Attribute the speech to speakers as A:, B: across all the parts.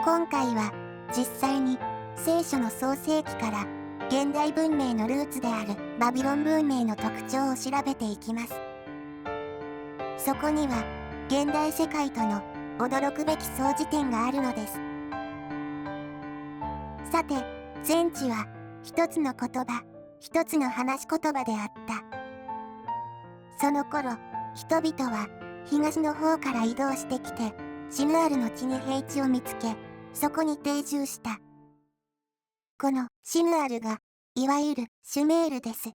A: 今回は実際に聖書の創世記から現代文明のルーツであるバビロン文明の特徴を調べていきます。そこには現代世界との驚くべき相似点があるのです。さて、全地は一つの言葉、一つの話し言葉であった。その頃、人々は東の方から移動してきて、シヌアルの地に平地を見つけ、そこに定住した。このシヌアルが、いわゆるシュメールです。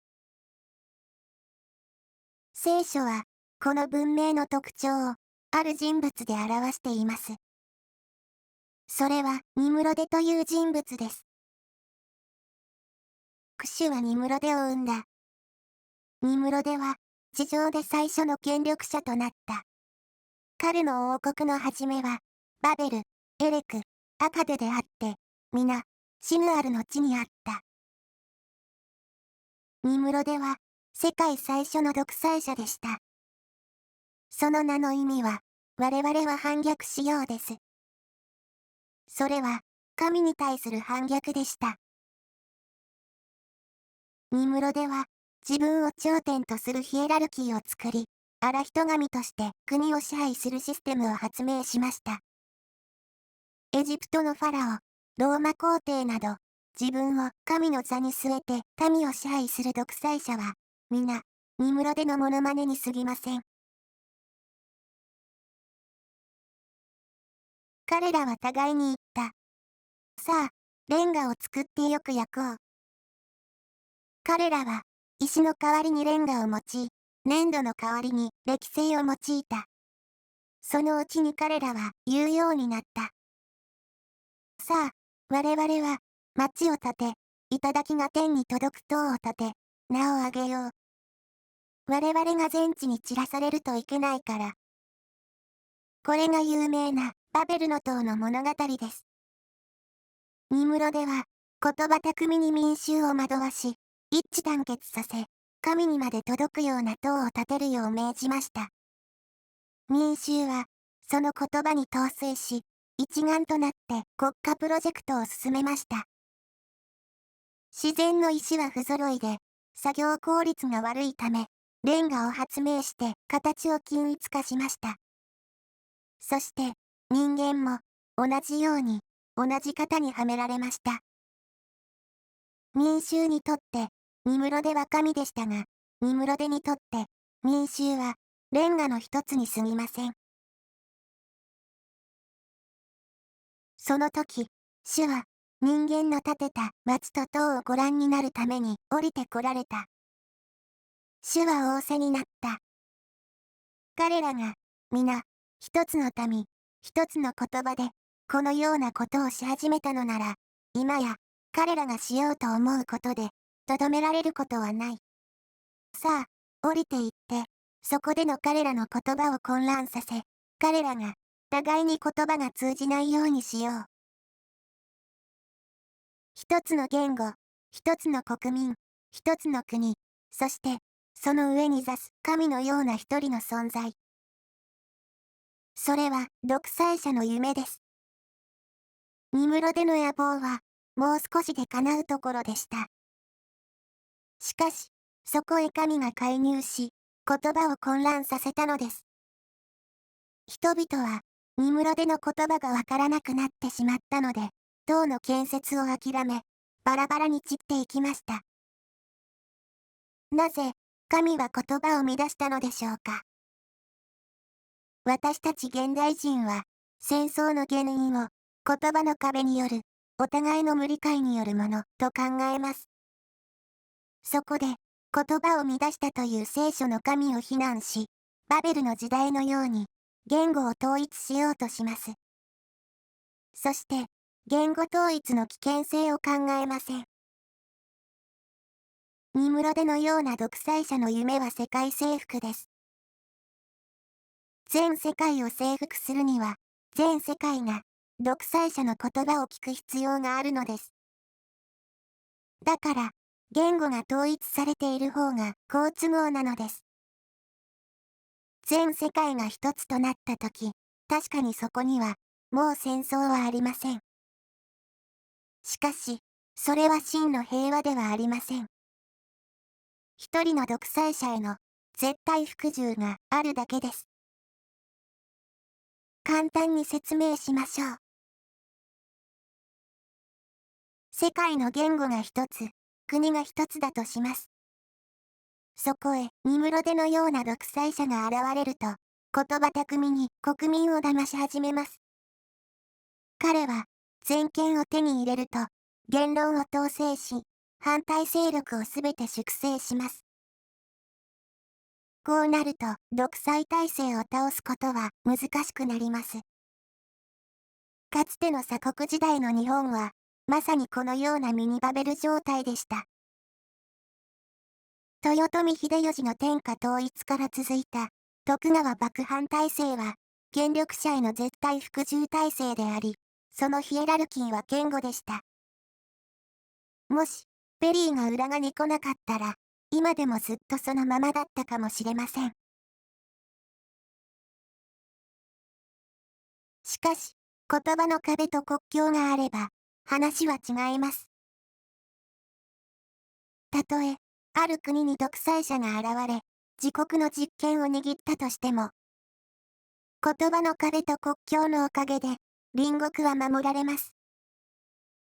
A: 聖書は、この文明の特徴を、ある人物で表しています。それは、ニムロデという人物です。クシュはニムロデを生んだ。ニムロデは、地上で最初の権力者となった。彼の王国の始めは、バベル、エレク、アカデであって、皆、シヌアルの地にあった。ニムロデは、世界最初の独裁者でした。その名の意味は、我々は反逆しようです。それは、神に対する反逆でした。ニムロデは、自分を頂点とするヒエラルキーを作り、荒人神として国を支配するシステムを発明しました。エジプトのファラオ、ローマ皇帝など、自分を神の座に据えて民を支配する独裁者は、皆、ニムロデのモノマネに過ぎません。彼らは互いに言った。さあ、レンガを作ってよく焼こう。彼らは、石の代わりにレンガを用い、粘土の代わりに歴製を用いた。そのうちに彼らは言うようになった。さあ、我々は、町を建て、頂が天に届く塔を建て、名を挙げよう。我々が全地に散らされるといけないから。これが有名なバベルの塔の物語です。ニムロデは、言葉巧みに民衆を惑わし、一致団結させ、神にまで届くような塔を建てるよう命じました。民衆は、その言葉に陶酔し、一丸となって国家プロジェクトを進めました。自然の石は不揃いで、作業効率が悪いため、レンガを発明して形を均一化しました。そして、人間も、同じように、同じ型にはめられました。民衆にとって、ニムロデは神でしたが、ニムロデにとって、民衆は、レンガの一つに過ぎません。その時、主は、人間の建てた町と塔をご覧になるために降りて来られた。主は仰せになった。彼らが、皆、一つの民、一つの言葉で、このようなことをし始めたのなら、今や、彼らがしようと思うことで、とどめられることはない。さあ、降りて行って、そこでの彼らの言葉を混乱させ、彼らが、互いに言葉が通じないようにしよう。一つの言語、一つの国民、一つの国、そして、その上に座す神のような一人の存在。それは独裁者の夢です。ニムロデの野望は、もう少しで叶うところでした。しかし、そこへ神が介入し、言葉を混乱させたのです。人々は、ニムロデの言葉がわからなくなってしまったので、塔の建設を諦め、バラバラに散っていきました。なぜ、神は言葉を乱したのでしょうか。私たち現代人は、戦争の原因を、言葉の壁による、お互いの無理解によるものと考えます。そこで、言葉を乱したという聖書の神を非難し、バベルの時代のように、言語を統一しようとします。そして、言語統一の危険性を考えません。ニムロデのような独裁者の夢は世界征服です。全世界を征服するには、全世界が独裁者の言葉を聞く必要があるのです。だから、言語が統一されている方が好都合なのです。全世界が一つとなったとき、確かにそこにはもう戦争はありません。しかし、それは真の平和ではありません。一人の独裁者への絶対服従があるだけです。簡単に説明しましょう。世界の言語が一つ、国が一つだとします。そこへ、ニムロデのような独裁者が現れると、言葉巧みに国民を騙し始めます。彼は、全権を手に入れると、言論を統制し、反対勢力をすべて粛清します。こうなると、独裁体制を倒すことは難しくなります。かつての鎖国時代の日本は、まさにこのようなミニバベル状態でした。豊臣秀吉の天下統一から続いた徳川幕藩体制は、権力者への絶対服従体制であり、そのヒエラルキーは堅固でした。もし、ペリーが裏側に来なかったら、今でもずっとそのままだったかもしれません。しかし、言葉の壁と国境があれば、話は違います。たとえ、ある国に独裁者が現れ、自国の実権を握ったとしても、言葉の壁と国境のおかげで、隣国は守られます。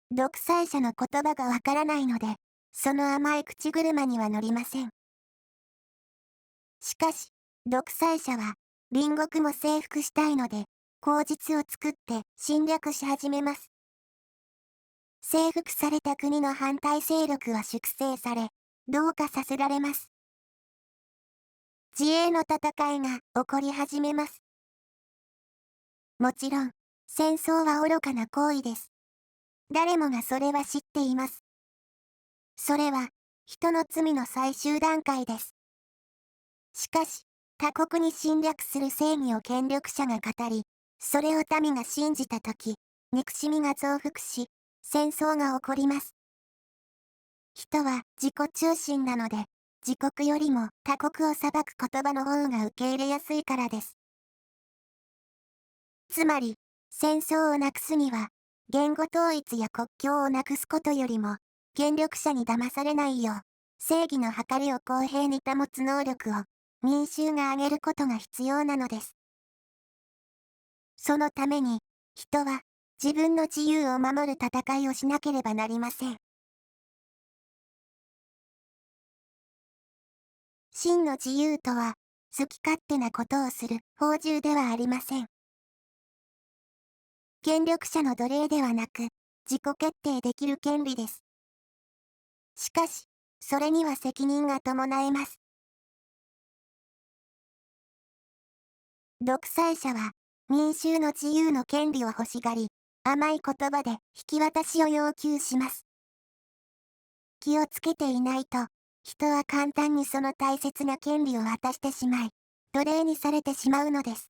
A: 独裁者の言葉がわからないので、その甘い口車には乗りません。しかし、独裁者は、隣国も征服したいので、口実を作って侵略し始めます。征服された国の反対勢力は粛清され、同化させられます。自衛の戦いが起こり始めます。もちろん、戦争は愚かな行為です。誰もがそれは知っています。それは、人の罪の最終段階です。しかし、他国に侵略する正義を権力者が語り、それを民が信じたとき、憎しみが増幅し、戦争が起こります。人は自己中心なので、自国よりも他国を裁く言葉の方が受け入れやすいからです。つまり、戦争をなくすには、言語統一や国境をなくすことよりも、権力者に騙されないよう、正義の計りを公平に保つ能力を、民衆が上げることが必要なのです。そのために、人は、自分の自由を守る戦いをしなければなりません。真の自由とは、好き勝手なことをする放縦ではありません。権力者の奴隷ではなく、自己決定できる権利です。しかし、それには責任が伴います。独裁者は、民衆の自由の権利を欲しがり、甘い言葉で引き渡しを要求します。気をつけていないと、人は簡単にその大切な権利を渡してしまい、奴隷にされてしまうのです。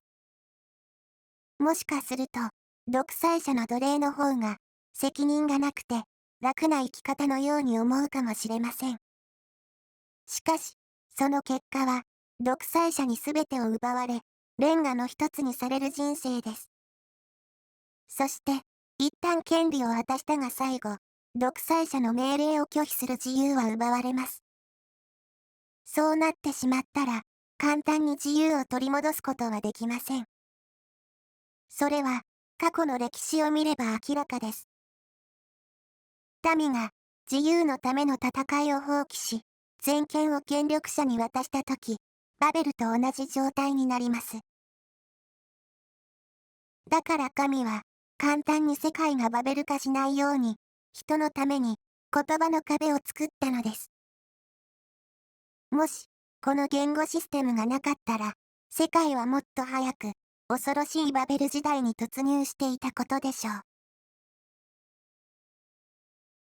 A: もしかすると、独裁者の奴隷の方が、責任がなくて、楽な生き方のように思うかもしれません。しかし、その結果は、独裁者に全てを奪われ、レンガの一つにされる人生です。そして、一旦権利を渡したが最後、独裁者の命令を拒否する自由は奪われます。そうなってしまったら、簡単に自由を取り戻すことはできません。それは、過去の歴史を見れば明らかです。民が、自由のための戦いを放棄し、全権を権力者に渡したとき、バベルと同じ状態になります。だから神は、簡単に世界がバベル化しないように、人のために言葉の壁を作ったのです。もし、この言語システムがなかったら、世界はもっと早く、恐ろしいバベル時代に突入していたことでしょ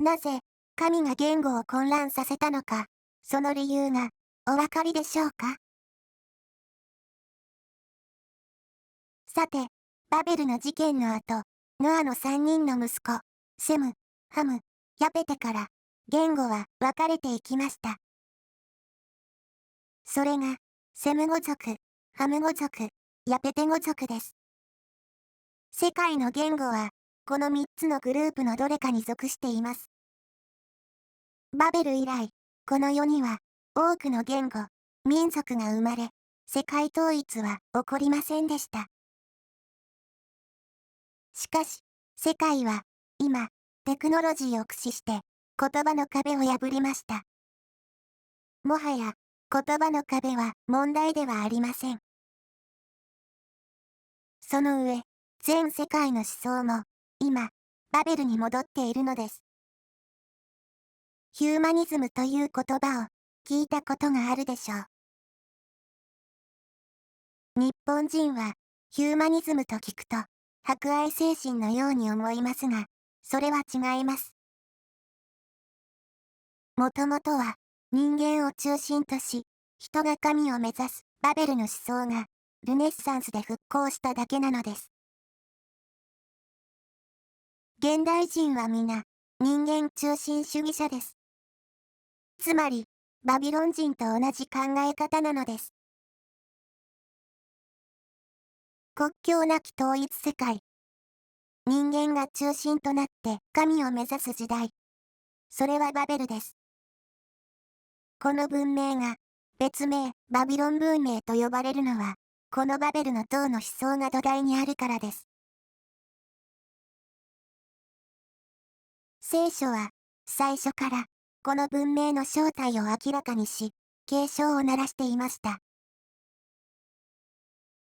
A: う。なぜ、神が言語を混乱させたのか、その理由が、お分かりでしょうか？さて、バベルの事件の後、ノアの3人の息子、セム、ハム、ヤペテから、言語は分かれていきました。それが、セム語族、ハム語族、ヤペテ語族です。世界の言語は、この3つのグループのどれかに属しています。バベル以来、この世には、多くの言語、民族が生まれ、世界統一は起こりませんでした。しかし、世界は、今、テクノロジーを駆使して、言葉の壁を破りました。もはや、言葉の壁は問題ではありません。その上、全世界の思想も、今、バベルに戻っているのです。ヒューマニズムという言葉を聞いたことがあるでしょう。日本人はヒューマニズムと聞くと博愛精神のように思いますが、それは違います。もともとは人間を中心とし、人が神を目指すバベルの思想がルネッサンスで復興しただけなのです。現代人は皆人間中心主義者です。つまり、バビロン人と同じ考え方なのです。国境なき統一世界。人間が中心となって神を目指す時代。それはバベルです。この文明が別名バビロン文明と呼ばれるのは、このバベルの塔の思想が土台にあるからです。聖書は最初からこの文明の正体を明らかにし、警鐘を鳴らしていました。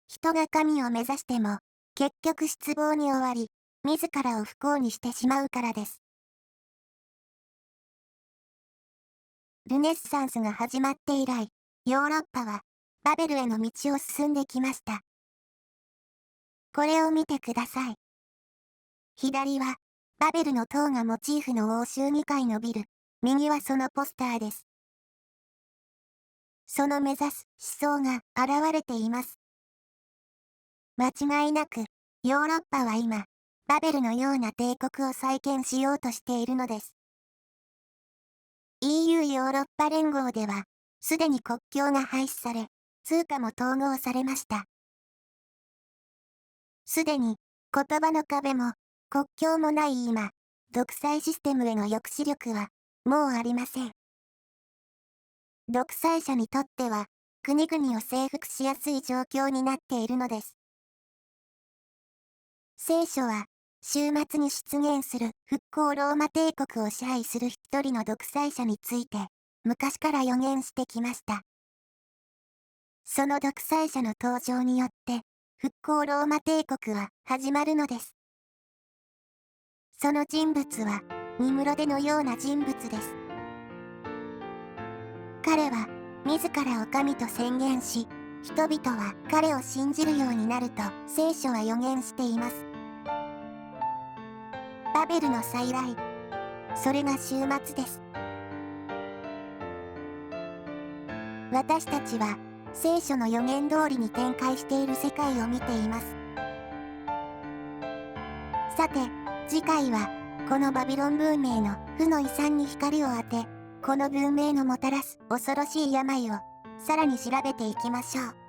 A: 人が神を目指しても、結局失望に終わり、自らを不幸にしてしまうからです。ルネッサンスが始まって以来、ヨーロッパはバベルへの道を進んできました。これを見てください。左は、バベルの塔がモチーフの欧州議会のビル、右はそのポスターです。その目指す思想が現れています。間違いなく、ヨーロッパは今、バベルのような帝国を再建しようとしているのです。EU ヨーロッパ連合では、すでに国境が廃止され、通貨も統合されました。すでに、言葉の壁も、国境もない今、独裁システムへの抑止力は、もうありません。独裁者にとっては、国々を征服しやすい状況になっているのです。聖書は、終末に出現する復興ローマ帝国を支配する一人の独裁者について、昔から予言してきました。その独裁者の登場によって、復興ローマ帝国は始まるのです。その人物は、ニムロデのような人物です。彼は、自らを神と宣言し、人々は彼を信じるようになると聖書は予言しています。バベルの再来。それが終末です。私たちは、聖書の予言通りに展開している世界を見ています。さて、次回は、このバビロン文明の負の遺産に光を当て、この文明のもたらす恐ろしい病を、さらに調べていきましょう。